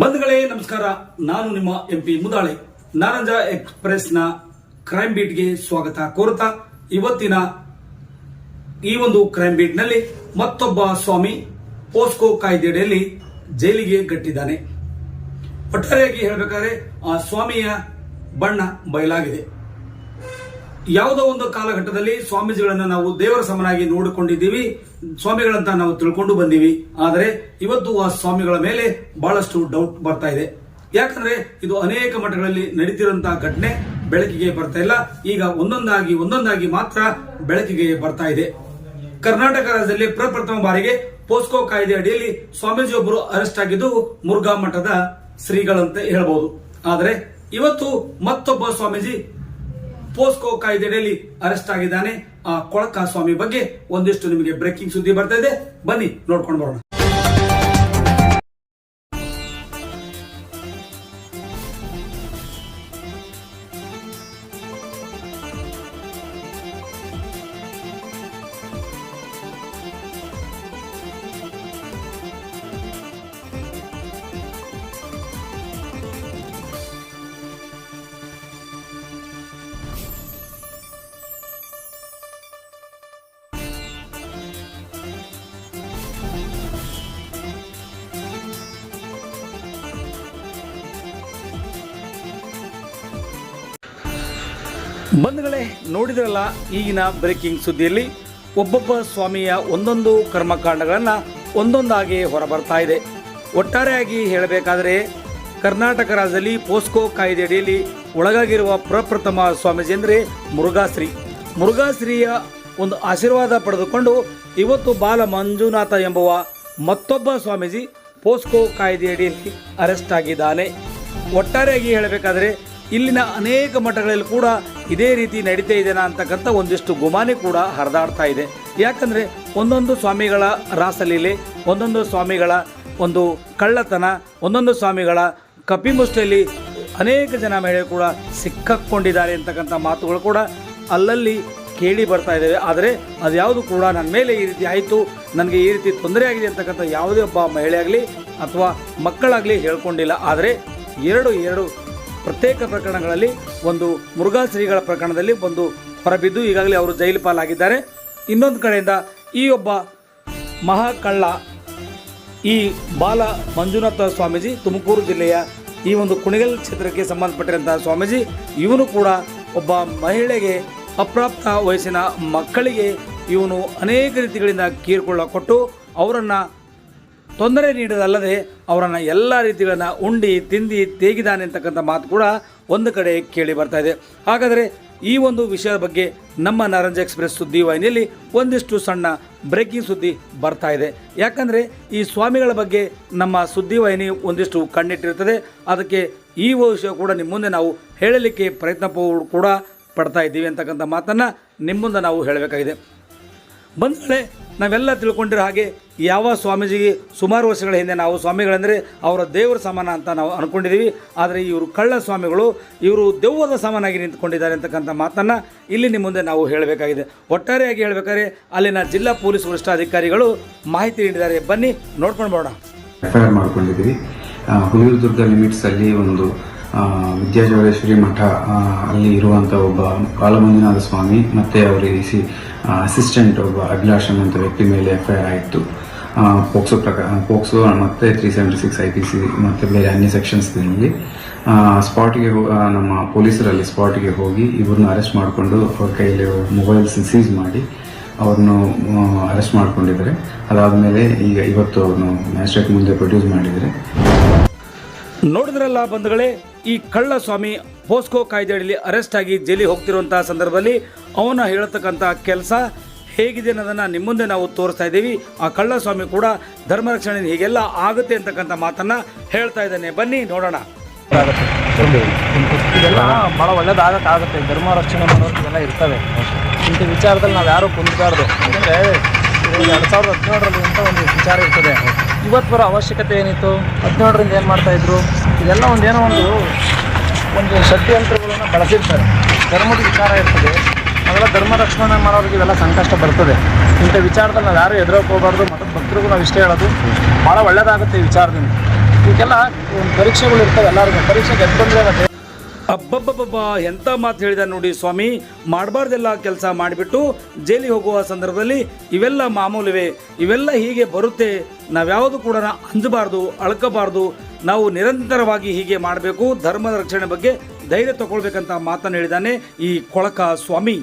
ಬಂಧುಗಳೇ ನಮಸ್ಕಾರ, ನಾನು ನಿಮ್ಮ MP ಮುದಾಳೆ. ನಾರಂಜ ಎಕ್ಸ್‌ಪ್ರೆಸ್ ನ ಕ್ರೈಮ್ ಬೀಟ್ಗೆ ಸ್ವಾಗತ ಕೋರುತ್ತಾ, ಇವತ್ತಿನ ಈ ಒಂದು ಕ್ರೈಮ್ ಬೀಟ್ ನಲ್ಲಿ ಮತ್ತೊಬ್ಬ ಸ್ವಾಮಿ ಪೋಸ್ಕೋ ಕಾಯ್ದೆಯಡಿಯಲ್ಲಿ ಜೈಲಿಗೆ ಗಟ್ಟಿದ್ದಾನೆ. ಒಟ್ಟಾರೆಯಾಗಿ ಹೇಳಬೇಕಾದ್ರೆ ಆ ಸ್ವಾಮಿಯ ಬಣ್ಣ ಬಯಲಾಗಿದೆ. ಯಾವುದೋ ಒಂದು ಕಾಲಘಟ್ಟದಲ್ಲಿ ಸ್ವಾಮೀಜಿಗಳನ್ನ ನಾವು ದೇವರ ಸಮನಾಗಿ ನೋಡಿಕೊಂಡಿದ್ದೀವಿ, ಸ್ವಾಮಿಗಳಂತ ನಾವು ತಿಳ್ಕೊಂಡು ಬಂದೀವಿ. ಆದರೆ ಇವತ್ತು ಆ ಸ್ವಾಮಿಗಳ ಮೇಲೆ ಬಹಳಷ್ಟು ಡೌಟ್ ಬರ್ತಾ ಇದೆ. ಯಾಕಂದ್ರೆ ಇದು ಅನೇಕ ಮಠಗಳಲ್ಲಿ ನಡೀತಿರುವಂತಹ ಘಟನೆ ಬೆಳಕಿಗೆ ಬರ್ತಾ ಇಲ್ಲ. ಈಗ ಒಂದೊಂದಾಗಿ ಮಾತ್ರ ಬೆಳಕಿಗೆ ಬರ್ತಾ ಇದೆ. ಕರ್ನಾಟಕ ರಾಜ್ಯದಲ್ಲಿ ಪ್ರಪ್ರಥಮ ಬಾರಿಗೆ ಪೋಸ್ಕೋ ಕಾಯ್ದೆ ಅಡಿಯಲ್ಲಿ ಸ್ವಾಮೀಜಿಯೊಬ್ಬರು ಅರೆಸ್ಟ್ ಆಗಿದ್ದು ಮುರುಘಾ ಮಠದ ಶ್ರೀಗಳಂತೆ ಹೇಳಬಹುದು. ಆದರೆ ಇವತ್ತು ಮತ್ತೊಬ್ಬ ಸ್ವಾಮೀಜಿ ಪೋಸ್ಕೋ ಕಾಯ್ದೆಯಲ್ಲಿ ಅರೆಸ್ಟ್ ಆಗಿದ್ದಾನೆ. ಆ ಕೊಳಕ ಸ್ವಾಮಿ ಬಗ್ಗೆ ಒಂದಿಷ್ಟು ನಿಮಗೆ ಬ್ರೇಕಿಂಗ್ ಸುದ್ದಿ ಬರ್ತಾ ಇದೆ, ಬನ್ನಿ ನೋಡ್ಕೊಂಡು ಬರೋಣ. ಬಂಧುಗಳೇ, ನೋಡಿದ್ರಲ್ಲ ಈಗಿನ ಬ್ರೇಕಿಂಗ್ ಸುದ್ದಿಯಲ್ಲಿ ಒಬ್ಬೊಬ್ಬ ಸ್ವಾಮಿಯ ಒಂದೊಂದು ಕರ್ಮಕಾಂಡಗಳನ್ನು ಒಂದೊಂದಾಗಿ ಹೊರಬರ್ತಾ ಇದೆ. ಒಟ್ಟಾರೆಯಾಗಿ ಹೇಳಬೇಕಾದರೆ ಕರ್ನಾಟಕ ರಾಜ್ಯದಲ್ಲಿ ಪೋಸ್ಕೋ ಕಾಯ್ದೆಯಡಿಯಲ್ಲಿ ಒಳಗಾಗಿರುವ ಪ್ರಪ್ರಥಮ ಸ್ವಾಮೀಜಿ ಅಂದರೆ ಮುರುಘಾಶ್ರೀಯ ಒಂದು ಆಶೀರ್ವಾದ ಪಡೆದುಕೊಂಡು ಇವತ್ತು ಬಾಲ ಮಂಜುನಾಥ ಎಂಬುವ ಮತ್ತೊಬ್ಬ ಸ್ವಾಮೀಜಿ ಪೋಸ್ಕೋ ಕಾಯ್ದೆಯಡಿಯಲ್ಲಿ ಅರೆಸ್ಟ್ ಆಗಿದ್ದಾನೆ. ಒಟ್ಟಾರೆಯಾಗಿ ಹೇಳಬೇಕಾದರೆ ಇಲ್ಲಿನ ಅನೇಕ ಮಠಗಳಲ್ಲಿ ಕೂಡ ಇದೇ ರೀತಿ ನಡೀತಾ ಇದೆನಾ ಅಂತಕ್ಕಂಥ ಒಂದಿಷ್ಟು ಗುಮಾನಿ ಕೂಡ ಹರಿದಾಡ್ತಾ ಇದೆ. ಯಾಕಂದರೆ ಒಂದೊಂದು ಸ್ವಾಮಿಗಳ ರಾಸಲೀಲೆ, ಒಂದೊಂದು ಸ್ವಾಮಿಗಳ ಒಂದು ಕಳ್ಳತನ, ಒಂದೊಂದು ಸ್ವಾಮಿಗಳ ಕಪಿಮುಷ್ಟಿಯಲ್ಲಿ ಅನೇಕ ಜನ ಮಹಿಳೆಯರು ಕೂಡ ಸಿಕ್ಕಾಕೊಂಡಿದ್ದಾರೆ ಅಂತಕ್ಕಂಥ ಮಾತುಗಳು ಕೂಡ ಅಲ್ಲಲ್ಲಿ ಕೇಳಿ ಬರ್ತಾ ಇದ್ದಾವೆ. ಆದರೆ ಅದ್ಯಾವುದು ಕೂಡ ನನ್ನ ಮೇಲೆ ಈ ರೀತಿ ಆಯಿತು, ನನಗೆ ಈ ರೀತಿ ತೊಂದರೆ ಆಗಿದೆ ಅಂತಕ್ಕಂಥ ಯಾವುದೇ ಒಬ್ಬ ಮಹಿಳೆ ಆಗಲಿ ಅಥವಾ ಮಕ್ಕಳಾಗಲಿ ಹೇಳ್ಕೊಂಡಿಲ್ಲ. ಆದರೆ ಎರಡು ಪ್ರತ್ಯೇಕ ಪ್ರಕರಣಗಳಲ್ಲಿ ಒಂದು ಮುರುಘಾಶ್ರೀಗಳ ಪ್ರಕರಣದಲ್ಲಿ ಒಂದು ಹೊರಬಿದ್ದು ಈಗಾಗಲೇ ಅವರು ಜೈಲು ಪಾಲಾಗಿದ್ದಾರೆ. ಇನ್ನೊಂದು ಕಡೆಯಿಂದ ಈ ಒಬ್ಬ ಮಹಾಕಳ್ಳ ಈ ಬಾಲ ಮಂಜುನಾಥ ಸ್ವಾಮೀಜಿ ತುಮಕೂರು ಜಿಲ್ಲೆಯ ಈ ಒಂದು ಕುಣಿಗಲ್ ಕ್ಷೇತ್ರಕ್ಕೆ ಸಂಬಂಧಪಟ್ಟಿರುವಂತಹ ಸ್ವಾಮೀಜಿ, ಇವನು ಕೂಡ ಒಬ್ಬ ಮಹಿಳೆಗೆ, ಅಪ್ರಾಪ್ತ ವಯಸ್ಸಿನ ಮಕ್ಕಳಿಗೆ ಇವನು ಅನೇಕ ರೀತಿಗಳಿಂದ ಕಿರುಕುಳ ಕೊಟ್ಟು ಅವರನ್ನು ತೊಂದರೆ ನೀಡೋದಲ್ಲದೆ ಅವರನ್ನು ಎಲ್ಲ ರೀತಿಗಳನ್ನು ಉಂಡಿ ತಿಂದಿ ತೇಗಿದಾನೆ ಅಂತಕ್ಕಂಥ ಮಾತು ಕೂಡ ಒಂದು ಕಡೆ ಕೇಳಿ ಬರ್ತಾ ಇದೆ. ಹಾಗಾದರೆ ಈ ಒಂದು ವಿಷಯದ ಬಗ್ಗೆ ನಮ್ಮ ನಾರಂಜ ಎಕ್ಸ್‌ಪ್ರೆಸ್ ಸುದ್ದಿ ವಾಹಿನಿಯಲ್ಲಿ ಒಂದಿಷ್ಟು ಸಣ್ಣ ಬ್ರೇಕಿಂಗ್ ಸುದ್ದಿ ಬರ್ತಾ ಇದೆ. ಯಾಕಂದರೆ ಈ ಸ್ವಾಮಿಗಳ ಬಗ್ಗೆ ನಮ್ಮ ಸುದ್ದಿ ವಾಹಿನಿ ಒಂದಿಷ್ಟು ಕಣ್ಣಿಟ್ಟಿರ್ತದೆ. ಅದಕ್ಕೆ ಈ ವಿಷಯ ಕೂಡ ನಿಮ್ಮ ಮುಂದೆ ನಾವು ಹೇಳಲಿಕ್ಕೆ ಪ್ರಯತ್ನ ಕೂಡ ಪಡ್ತಾ ಇದ್ದೀವಿ ಅಂತಕ್ಕಂಥ ಮಾತನ್ನು ನಿಮ್ಮ ಮುಂದೆ ನಾವು ಹೇಳಬೇಕಾಗಿದೆ. ಬಂಧುಗಳೇ, ನಾವೆಲ್ಲ ತಿಳ್ಕೊಂಡಿರೋ ಹಾಗೆ ಯಾವ ಸ್ವಾಮೀಜಿಗೆ ಸುಮಾರು ವರ್ಷಗಳ ಹಿಂದೆ ನಾವು ಸ್ವಾಮಿಗಳಂದರೆ ಅವರ ದೇವರ ಸಮಾನ ಅಂತ ನಾವು ಅಂದ್ಕೊಂಡಿದ್ದೀವಿ. ಆದರೆ ಇವರು ಕಳ್ಳ ಸ್ವಾಮಿಗಳು, ಇವರು ದೆವ್ವದ ಸಮಾನಾಗಿ ನಿಂತ್ಕೊಂಡಿದ್ದಾರೆ ಅಂತಕ್ಕಂಥ ಮಾತನ್ನು ಇಲ್ಲಿ ನಿಮ್ಮ ಮುಂದೆ ನಾವು ಹೇಳಬೇಕಾಗಿದೆ. ಒಟ್ಟಾರೆಯಾಗಿ ಹೇಳಬೇಕಾದ್ರೆ ಅಲ್ಲಿನ ಜಿಲ್ಲಾ ಪೊಲೀಸ್ ವರಿಷ್ಠಾಧಿಕಾರಿಗಳು ಮಾಹಿತಿ ನೀಡಿದ್ದಾರೆ. ಬನ್ನಿ ನೋಡ್ಕೊಂಡು ಬರೋಣ. ಎಫ್ಐಆರ್ ಮಾಡ್ಕೊಂಡಿದ್ದೀವಿ. ಹುಲಿದುರ್ಗ ಲಿಮಿಟ್ಸಲ್ಲಿ ಒಂದು ವಿದ್ಯಾಜೋಳೇಶ್ವರಿ ಮಠ ಅಲ್ಲಿ ಇರುವಂಥ ಒಬ್ಬ ಬಾಲಮಂಜುನಾಥ ಸ್ವಾಮಿ ಮತ್ತು ಅವರಿಗೆ ಅಸಿಸ್ಟೆಂಟ್ ಒಬ್ಬ ಅಭಿಲಾಷನ್ ಅಂತ ವ್ಯಕ್ತಿ ಮೇಲೆ ಎಫ್ಐಆರ್ ಆಯಿತು. ಪೋಕ್ಸೋ ಮತ್ತು 376 IPC ಮತ್ತು ಬೇರೆ ಅನ್ಯ ಸೆಕ್ಷನ್ಸ್ನಲ್ಲಿ ಸ್ಪಾಟ್ಗೆ ನಮ್ಮ ಪೊಲೀಸರಲ್ಲಿ ಸ್ಪಾಟ್ಗೆ ಹೋಗಿ ಇವ್ರನ್ನ ಅರೆಸ್ಟ್ ಮಾಡಿಕೊಂಡು ಅವ್ರ ಕೈಯಲ್ಲಿ ಮೊಬೈಲ್ಸ್ ಸೀಸ್ ಮಾಡಿ ಅವ್ರನ್ನು ಅರೆಸ್ಟ್ ಮಾಡ್ಕೊಂಡಿದ್ದಾರೆ. ಅದಾದಮೇಲೆ ಇವತ್ತು ಅವ್ರನ್ನು ಮ್ಯಾಜಿಸ್ಟ್ರೇಟ್ ಮುಂದೆ ಪ್ರೊಡ್ಯೂಸ್ ಮಾಡಿದ್ದಾರೆ. ನೋಡಿದ್ರಲ್ಲ ಬಂಧುಗಳೇ, ಈ ಕಳ್ಳ ಸ್ವಾಮಿ ಪೋಸ್ಕೋ ಕಾಯ್ದೆಯಲ್ಲಿ ಅರೆಸ್ಟ್ ಆಗಿ ಜೈಲಿಗೆ ಹೋಗ್ತಿರುವಂತಹ ಸಂದರ್ಭದಲ್ಲಿ ಅವನ ಹೇಳತಕ್ಕಂಥ ಕೆಲಸ ಹೇಗಿದೆ ಅನ್ನೋದನ್ನು ನಿಮ್ಮ ಮುಂದೆ ನಾವು ತೋರಿಸ್ತಾ ಇದ್ದೀವಿ. ಆ ಕಳ್ಳ ಸ್ವಾಮಿ ಕೂಡ ಧರ್ಮ ರಕ್ಷಣೆ ಹೀಗೆಲ್ಲ ಆಗುತ್ತೆ ಅಂತಕ್ಕಂಥ ಮಾತನ್ನು ಹೇಳ್ತಾ ಇದ್ದಾನೆ. ಬನ್ನಿ ನೋಡೋಣ. ಇದೆಲ್ಲ ಭಾಳ ಒಳ್ಳೇದಾಗಕ್ಕಾಗುತ್ತೆ. ಧರ್ಮ ರಕ್ಷಣೆ ಮಾಡೋದೆಲ್ಲ ಇರ್ತವೆ. ಇಂಥ ವಿಚಾರದಲ್ಲಿ ನಾವು ಯಾರೂ ಕುಂದಬಾರ್ದು. ಯಾಕೆಂದರೆ 2017ರಲ್ಲಿ ಅಂತ ಒಂದು ವಿಚಾರ ಇರ್ತದೆ. ಇವತ್ತು ಬರೋ ಅವಶ್ಯಕತೆ ಏನಿತ್ತು? 17ರಿಂದ ಏನು ಮಾಡ್ತಾಯಿದ್ರು? ಇದೆಲ್ಲ ಒಂದೇನೋ ಒಂದು ಷಡ್ಯಂತ್ರಗಳನ್ನು ಬಳಸಿರ್ತಾರೆ. ಧರ್ಮದ ವಿಚಾರ ಇರ್ತದೆ, ಅವೆಲ್ಲ ಧರ್ಮ ರಕ್ಷಣೆ ಮಾಡೋರಿಗೆ ಇವೆಲ್ಲ ಸಂಕಷ್ಟ ಬರ್ತದೆ. ಇಂಥ ವಿಚಾರದಲ್ಲಿ ನಾವು ಯಾರು ಎದುರೋಕೆ ಹೋಗಬಾರ್ದು. ಮಠದ ಭಕ್ತರಿಗೂ ನಾವು ಇಷ್ಟೇ ಹೇಳೋದು, ಭಾಳ ಒಳ್ಳೆಯದಾಗುತ್ತೆ ಈ ವಿಚಾರದಿಂದ. ಇವಕ್ಕೆಲ್ಲ ಒಂದು ಪರೀಕ್ಷೆಗಳು ಇರ್ತವೆ ಎಲ್ಲರಿಗೂ. ಪರೀಕ್ಷೆಗೆ ಎದ್ದು ಬಂದರೆ ಮತ್ತೆ ಅಬ್ಬಬ್ಬಬ್ಬ ಎಂಥ ಮಾತು ಹೇಳಿದ ನೋಡಿ ಸ್ವಾಮಿ. ಮಾಡಬಾರ್ದೆಲ್ಲ ಕೆಲಸ ಮಾಡಿಬಿಟ್ಟು ಜೈಲಿಗೆ ಹೋಗುವ ಸಂದರ್ಭದಲ್ಲಿ ಇವೆಲ್ಲ ಮಾಮೂಲಿವೆ, ಇವೆಲ್ಲ ಹೀಗೆ ಬರುತ್ತೆ. ನಾವ್ಯಾವುದು ಕೂಡ ಅಂಜಬಾರ್ದು, ಅಳ್ಕಬಾರ್ದು. ನಾವು ನಿರಂತರವಾಗಿ ಹೀಗೆ ಮಾಡಬೇಕು. ಧರ್ಮದ ರಕ್ಷಣೆ ಬಗ್ಗೆ ಧೈರ್ಯ ತಗೊಳ್ಬೇಕಂತ ಮಾತನ್ನು ಹೇಳಿದ್ದಾನೆ ಈ ಕೊಳಕ ಸ್ವಾಮಿ.